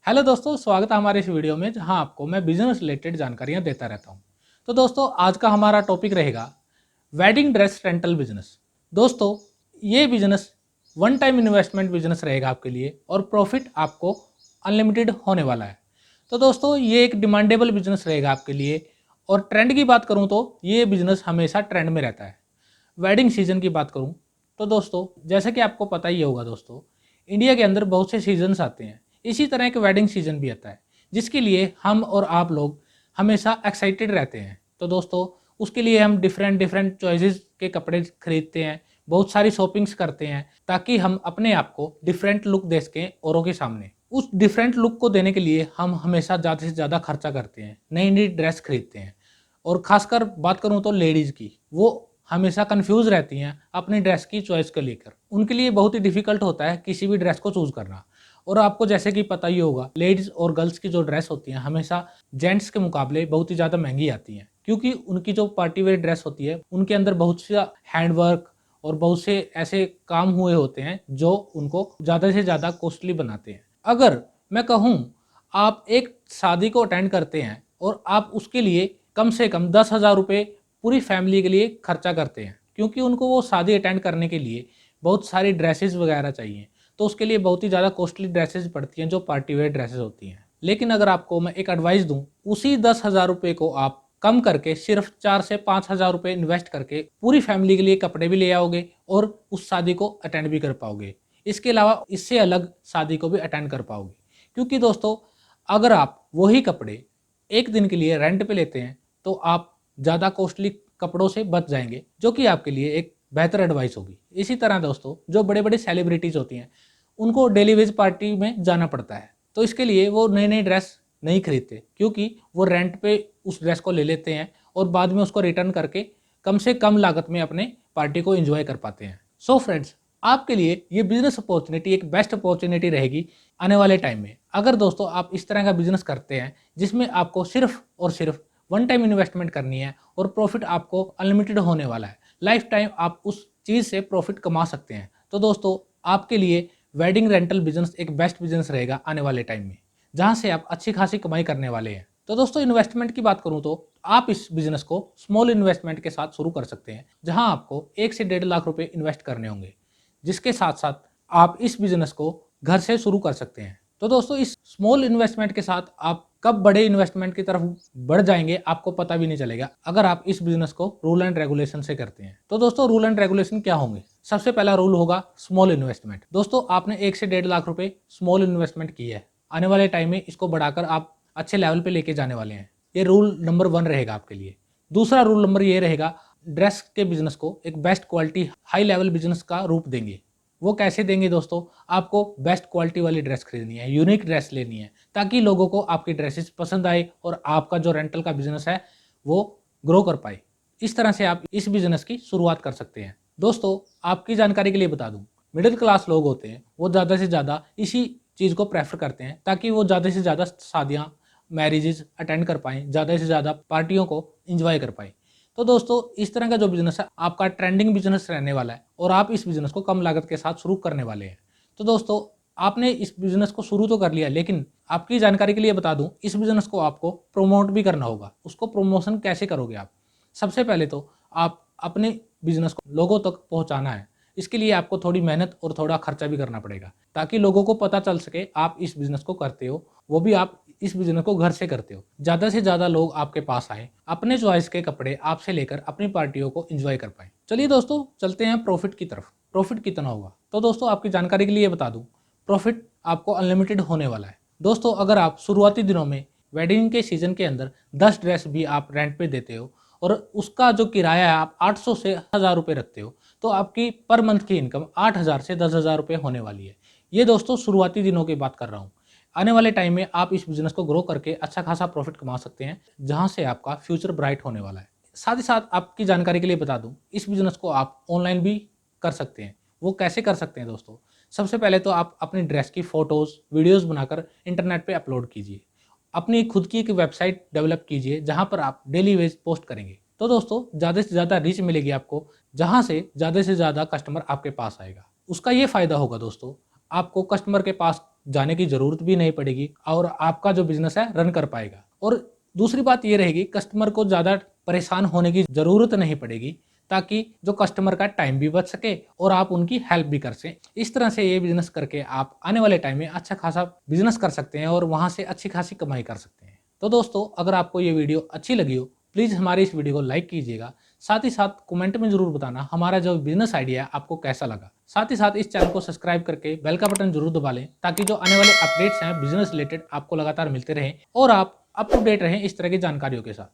Hello दोस्तों, स्वागत है हमारे इस वीडियो में जहां आपको मैं बिजनेस रिलेटेड जानकारियां देता रहता हूं। तो दोस्तों आज का हमारा टॉपिक रहेगा वेडिंग ड्रेस रेंटल बिजनेस। दोस्तों ये business one time investment business रहेगा आपके लिए और प्रॉफिट आपको अनलिमिटेड होने वाला है। तो दोस्तों ये एक डिमांडेबल बिजनेस रहेगा आपके लिए और ट्रेंड की बात करूं तो ये बिजनेस हमेशा ट्रेंड में रहता है। वेडिंग सीजन की बात करूं तो दोस्तों जैसे कि आपको पता ही होगा दोस्तों, इंडिया के अंदर बहुत से सीजन्स आते हैं। इसी तरह एक वेडिंग सीजन भी आता है जिसके लिए हम और आप लोग हमेशा एक्साइटेड रहते हैं। तो दोस्तों उसके लिए हम डिफरेंट डिफरेंट चॉइसेस के कपड़े खरीदते हैं, बहुत सारी शॉपिंग्स करते हैं ताकि हम अपने आप को डिफरेंट लुक दे सकें औरों के सामने। उस डिफरेंट लुक को देने के लिए हम हमेशा ज़्यादा से ज़्यादा खर्चा करते हैं, नई नई ड्रेस खरीदते हैं। और खासकर बात करूं तो लेडीज़ की, वो हमेशा कंफ्यूज रहती हैं अपनी ड्रेस की चॉइस को लेकर। उनके लिए बहुत ही डिफिकल्ट होता है किसी भी ड्रेस को चूज करना। और आपको जैसे कि पता ही होगा, लेडीज और गर्ल्स की जो ड्रेस होती हैं हमेशा जेंट्स के मुकाबले बहुत ही ज़्यादा महंगी आती हैं, क्योंकि उनकी जो पार्टी वेयर ड्रेस होती है उनके अंदर बहुत सा हैंडवर्क और बहुत से ऐसे काम हुए होते हैं जो उनको ज़्यादा से ज़्यादा कॉस्टली बनाते हैं। अगर मैं कहूँ आप एक शादी को अटेंड करते हैं और आप उसके लिए कम से कम 10,000 रुपये पूरी फैमिली के लिए खर्चा करते हैं, क्योंकि उनको वो शादी अटेंड करने के लिए बहुत सारी ड्रेसेस वगैरह चाहिए। तो उसके लिए बहुत ही ज़्यादा कॉस्टली ड्रेसेस पड़ती हैं जो पार्टी वेयर ड्रेसेस होती हैं। लेकिन अगर आपको मैं एक एडवाइस दूं, उसी 10,000 रुपये को आप कम करके सिर्फ 4 से 5 हज़ार रुपये इन्वेस्ट करके पूरी फैमिली के लिए कपड़े भी ले आओगे और उस शादी को अटेंड भी कर पाओगे। इसके अलावा इससे अलग शादी को भी अटेंड कर पाओगे, क्योंकि दोस्तों अगर आप वही कपड़े एक दिन के लिए रेंट पे लेते हैं तो आप ज़्यादा कॉस्टली कपड़ों से बच जाएंगे, जो कि आपके लिए एक बेहतर एडवाइस होगी। इसी तरह दोस्तों जो बड़े बड़े सेलिब्रिटीज़ होती हैं उनको डेली वेज पार्टी में जाना पड़ता है, तो इसके लिए वो नई नई ड्रेस नहीं खरीदते, क्योंकि वो रेंट पे उस ड्रेस को ले लेते हैं और बाद में उसको रिटर्न करके कम से कम लागत में अपने पार्टी को एंजॉय कर पाते हैं। सो फ्रेंड्स, आपके लिए ये बिजनेस अपॉर्चुनिटी एक बेस्ट अपॉर्चुनिटी रहेगी आने वाले टाइम में। अगर दोस्तों आप इस तरह का बिजनेस करते हैं जिसमें आपको सिर्फ और सिर्फ वन टाइम इन्वेस्टमेंट करनी है और प्रॉफिट आपको अनलिमिटेड होने वाला है, लाइफ टाइम आप उस चीज़ से प्रॉफिट कमा सकते हैं, तो दोस्तों आपके लिए वेडिंग रेंटल बिजनेस एक बेस्ट बिजनेस रहेगा आने वाले टाइम में, जहां से आप अच्छी खासी कमाई करने वाले हैं। तो दोस्तों इन्वेस्टमेंट की बात करूं तो आप इस बिजनेस को स्मॉल इन्वेस्टमेंट के साथ शुरू कर सकते हैं, जहां आपको 1 से 1.5 लाख रुपए इन्वेस्ट करने होंगे, जिसके साथ साथ आप इस बिजनेस को घर से शुरू कर सकते हैं। तो दोस्तों इस स्मॉल इन्वेस्टमेंट के साथ आप कब बड़े इन्वेस्टमेंट की तरफ बढ़ जाएंगे आपको पता भी नहीं चलेगा, अगर आप इस बिजनेस को रूल एंड रेगुलेशन से करते हैं। तो दोस्तों रूल एंड रेगुलेशन क्या होंगे? सबसे पहला रूल होगा स्मॉल इन्वेस्टमेंट। दोस्तों आपने 1 से 1.5 लाख रुपए स्मॉल इन्वेस्टमेंट की है, आने वाले टाइम में इसको बढ़ाकर आप अच्छे लेवल पे लेके जाने वाले हैं। ये रूल नंबर 1 रहेगा आपके लिए। दूसरा रूल नंबर ये रहेगा, ड्रेस के बिजनेस को एक best quality high level business का रूप देंगे। वो कैसे देंगे दोस्तों? आपको बेस्ट क्वालिटी वाली ड्रेस खरीदनी है, यूनिक ड्रेस लेनी है, ताकि लोगों को आपकी ड्रेसेस पसंद आए और आपका जो रेंटल का बिजनेस है वो ग्रो कर पाए। इस तरह से आप इस बिजनेस की शुरुआत कर सकते हैं। दोस्तों आपकी जानकारी के लिए बता दूं, मिडिल क्लास लोग होते हैं वो ज़्यादा से ज़्यादा इसी चीज़ को प्रेफर करते हैं, ताकि वो ज़्यादा से ज़्यादा शादियाँ मैरिजेज अटेंड कर पाएँ, ज़्यादा से ज़्यादा पार्टियों को इंजॉय कर पाएँ। तो दोस्तों इस तरह का जो बिजनेस है आपका ट्रेंडिंग बिजनेस रहने वाला है और आप इस बिजनेस को कम लागत के साथ शुरू करने वाले हैं। तो दोस्तों आपने इस बिजनेस को शुरू तो कर लिया, लेकिन आपकी जानकारी के लिए बता दूं, इस बिजनेस को आपको प्रमोट भी करना होगा। उसको प्रमोशन कैसे करोगे आप? सबसे पहले तो आप अपने बिजनेस को लोगों तक पहुंचाना है। इसके लिए आपको थोड़ी मेहनत और थोड़ा खर्चा भी करना पड़ेगा, ताकि लोगों को पता चल सके आप इस बिजनेस को करते हो, वो भी आप इस बिजनेस को घर से करते हो। ज़्यादा से ज़्यादा लोग आपके पास आए, अपने चॉइस के कपड़े आपसे लेकर अपनी पार्टियों को एंजॉय कर पाए। चलिए दोस्तों चलते हैं प्रॉफिट की तरफ। प्रॉफिट कितना होगा? तो दोस्तों आपकी जानकारी के लिए बता दूं, प्रॉफिट आपको अनलिमिटेड होने वाला है। दोस्तों अगर आप शुरुआती दिनों में वेडिंग के सीजन के अंदर 10 ड्रेस भी आप रेंट पे देते हो और उसका जो किराया है आप 800 से 1,000 रुपये रखते हो, तो आपकी पर मंथ की इनकम 8,000 से 10,000 रुपये होने वाली है। ये दोस्तों शुरुआती दिनों की बात कर रहा हूँ। आने वाले टाइम में आप इस बिजनेस को ग्रो करके अच्छा खासा प्रॉफिट कमा सकते हैं, जहां से आपका फ्यूचर ब्राइट होने वाला है। साथ ही साथ आपकी जानकारी के लिए बता दूं, इस बिजनेस को आप ऑनलाइन भी कर सकते हैं। वो कैसे कर सकते हैं दोस्तों? सबसे पहले तो आप अपनी ड्रेस की फोटोज वीडियोस बनाकर इंटरनेट पे अपलोड कीजिए। अपनी खुद की एक वेबसाइट डेवलप कीजिए जहां पर आप डेली वेज पोस्ट करेंगे। तो दोस्तों ज़्यादा से ज़्यादा रीच मिलेगी आपको, जहां से ज़्यादा कस्टमर आपके पास आएगा। उसका ये फ़ायदा होगा दोस्तों, आपको कस्टमर के पास जाने की ज़रूरत भी नहीं पड़ेगी और आपका जो बिज़नेस है रन कर पाएगा। और दूसरी बात ये रहेगी, कस्टमर को ज़्यादा परेशान होने की ज़रूरत नहीं पड़ेगी, ताकि जो कस्टमर का टाइम भी बच सके और आप उनकी हेल्प भी कर सकें। इस तरह से ये बिज़नेस करके आप आने वाले टाइम में अच्छा खासा बिज़नेस कर सकते हैं और वहाँ से अच्छी खासी कमाई कर सकते हैं। तो दोस्तों, अगर आपको ये वीडियो अच्छी लगी हो, प्लीज़ हमारी इस वीडियो को लाइक कीजिएगा। साथ ही साथ कमेंट में ज़रूर बताना हमारा जो बिज़नेस आइडिया है आपको कैसा लगा। साथ ही साथ इस चैनल को सब्सक्राइब करके बेल का बटन ज़रूर दबा लें, ताकि जो आने वाले अपडेट्स हैं बिज़नेस रिलेटेड आपको लगातार मिलते रहें और आप अप टू डेट रहें इस तरह की जानकारियों के साथ।